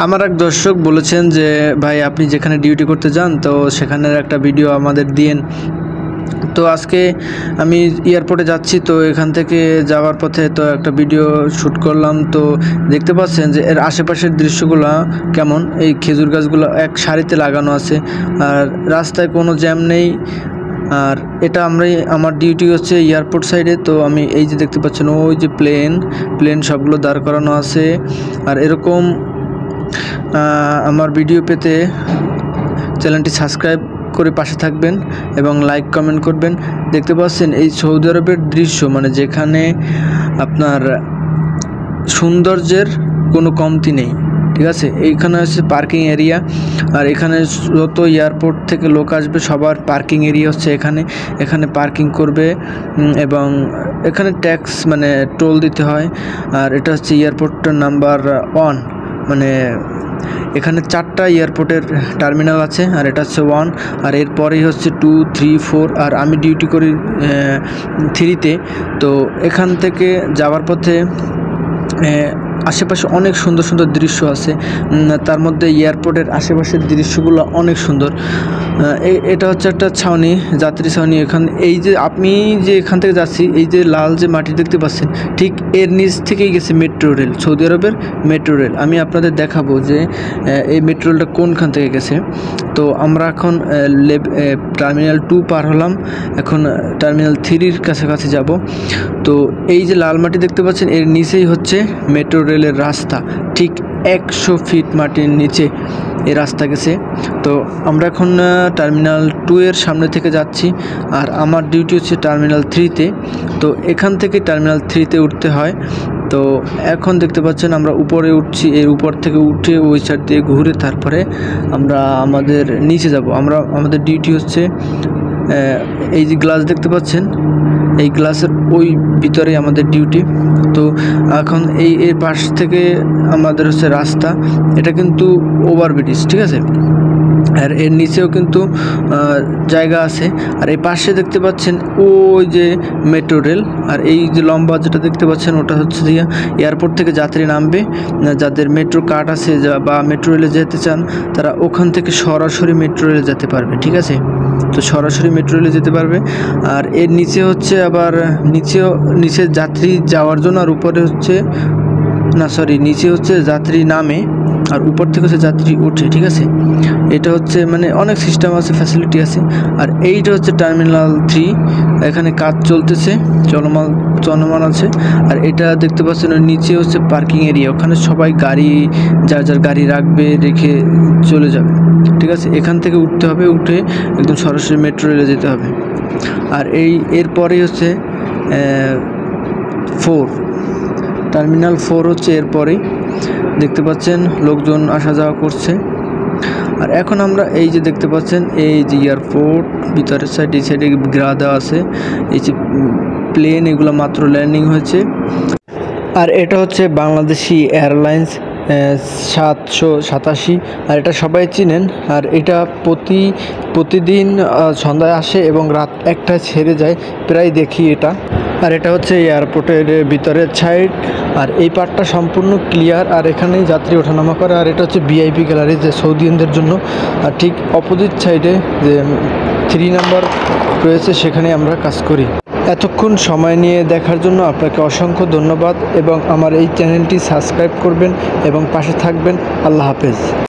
আমার এক দর্শক বলেছেন যে ভাই আপনি যেখানে ডিউটি করতে যান তো সেখানের একটা ভিডিও আমাদের দিয়েন। তো আজকে আমি এয়ারপোর্টে যাচ্ছি, তো এখান থেকে যাওয়ার পথে তো একটা ভিডিও শ্যুট করলাম। তো দেখতে পাচ্ছেন যে এর আশেপাশের দৃশ্যগুলো কেমন। এই খেজুর গাছগুলো এক সারিতে লাগানো আছে আর রাস্তায় কোনো জ্যাম নেই। আর এটা আমার ডিউটি হচ্ছে এয়ারপোর্ট সাইডে। তো আমি এই যে দেখতে পাচ্ছেন ওই যে প্লেন সবগুলো দাঁড় করানো আছে। আর এরকম আমার ভিডিও পেতে চ্যানেলটি সাবস্ক্রাইব করে পাশে থাকবেন এবং লাইক কমেন্ট করবেন। দেখতে পাচ্ছেন এই সৌদি আরবের দৃশ্য, মানে যেখানে আপনার সৌন্দর্যের কোনো কমতি নেই। ঠিক আছে, এইখানে হচ্ছে পার্কিং এরিয়া। আর এখানে যত এয়ারপোর্ট থেকে লোক আসবে সবার পার্কিং এরিয়া হচ্ছে এখানে পার্কিং করবে এবং এখানে ট্যাক্স মানে টোল দিতে হয়। আর এটা হচ্ছে এয়ারপোর্টটার নাম্বার 1, মানে এখানে 4টা এয়ারপোর্টের টার্মিনাল আছে আর এটা হচ্ছে 1। আর এরপরেই হচ্ছে 2, 3, 4। আর আমি ডিউটি করি 3-তে। তো এখান থেকে যাওয়ার পথে আশেপাশে অনেক সুন্দর সুন্দর দৃশ্য আছে। তার মধ্যে এয়ারপোর্টের আশেপাশের দৃশ্যগুলো অনেক সুন্দর। এটা হচ্ছে একটা ছাউনি, যাত্রী ছাউনি। এই যে আমি যে এখান থেকে যাচ্ছি, এই যে লাল যে মাটি দেখতে পাচ্ছেন, ঠিক এর নিচ থেকেই গেছে মেট্রো রেল, সৌদি আরবের মেট্রো রেল। আমি আপনাদের দেখাবো যে এই মেট্রো রেলটা কোনখান থেকে গেছে। তো আমরা এখন টার্মিনাল 2 পার হলাম, এখন টার্মিনাল 3-র কাছাকাছি যাব। তো এই যে লাল মাটি দেখতে পাচ্ছেন, এর নিচেই হচ্ছে মেট্রো রেলের রাস্তা। ঠিক 100 ফিট মাটির নিচে এই রাস্তা গেছে। তো আমরা এখন টার্মিনাল 2-এর সামনে থেকে যাচ্ছি আর আমার ডিউটি হচ্ছে টার্মিনাল 3-তে। তো এখান থেকে টার্মিনাল 3-তে উঠতে হয়। তো এখন দেখতে পাচ্ছেন আমরা উপরে উঠছি, এর উপর থেকে উঠে ওই সাইড দিয়ে ঘুরে তারপরে আমরা আমাদের নিচে যাব। আমাদের ডিউটি হচ্ছে এই যে গ্লাস দেখতে পাচ্ছেন, এই গ্লাসের ওই ভিতরে আমাদের ডিউটি। তো এখন এর পাশ থেকে আমাদের হচ্ছে রাস্তা, এটা কিন্তু ওভারব্রিজ, ঠিক আছে। আর এর নিচেও কিন্তু জায়গা আছে। আর এই পাশে দেখতে পাচ্ছেন ওই যে মেট্রো রেল। আর এই যে লম্বা যেটা দেখতে পাচ্ছেন ওটা হচ্ছে দিয়ে এয়ারপোর্ট থেকে যাত্রী নামবে, যাদের মেট্রো কার্ড আছে বা মেট্রো রেলে যেতে চান তারা ওখান থেকে সরাসরি মেট্রো রেলে যেতে পারবে। ঠিক আছে, তো সরাসরি মেট্রো রেলে যেতে পারবে। আর এর নিচে হচ্ছে আবার নিচে যাত্রী যাওয়ার জন্য, আর উপরে হচ্ছে নিচে হচ্ছে যাত্রী নামে আর উপর থেকে হচ্ছে যাত্রী ওঠে। ঠিক আছে, এটা হচ্ছে মানে অনেক সিস্টেম আছে, ফ্যাসিলিটি আছে। আর এইটা হচ্ছে টার্মিনাল 3, এখানে কাজ চলতেছে, চলমান আছে। আর এটা দেখতে পাচ্ছেন ওর নিচে হচ্ছে পার্কিং এরিয়া, ওখানে সবাই গাড়ি যার গাড়ি রাখবে, রেখে চলে যাবে। ঠিক আছে, এখান থেকে উঠতে হবে, উঠে একদম সরাসরি মেট্রো রেলে যেতে হবে। আর এরপরেই হচ্ছে 4, টার্মিনাল 4 হচ্ছে এরপরেই। দেখতে পাচ্ছেন লোকজন আসা যাওয়া করছে। আর এখন আমরা এই যে দেখতে পাচ্ছেন এই যে এয়ারপোর্ট ভিতরের সাইড, এই সাইডে গ্রা দেওয়া আছে, এই যে প্লেন এগুলো মাত্র ল্যান্ডিং হয়েছে। আর এটা হচ্ছে বাংলাদেশি এয়ারলাইন্স 787। আর এটা সবাই চিনেন। আর এটা প্রতিদিন সন্ধ্যায় আসে এবং রাত 1টায় ছেড়ে যায়, প্রায় দেখি এটা। আর এটা হচ্ছে এয়ারপোর্টের ভিতরের সাইড। আর এই পার্টটা সম্পূর্ণ ক্লিয়ার। আর এখানেই যাত্রী ওঠানামা করে। আর এটা হচ্ছে ভিআইপি গ্যালারি, যে সৌদিয়ানদের জন্য। আর ঠিক অপোজিট সাইডে যে 3 নাম্বার রয়েছে, সেখানে আমরা কাজ করি। এতক্ষণ সময় নিয়ে দেখার জন্য আপনাকে অসংখ্য ধন্যবাদ এবং আমার এই চ্যানেলটি সাবস্ক্রাইব করবেন এবং পাশে থাকবেন। আল্লাহ হাফেজ।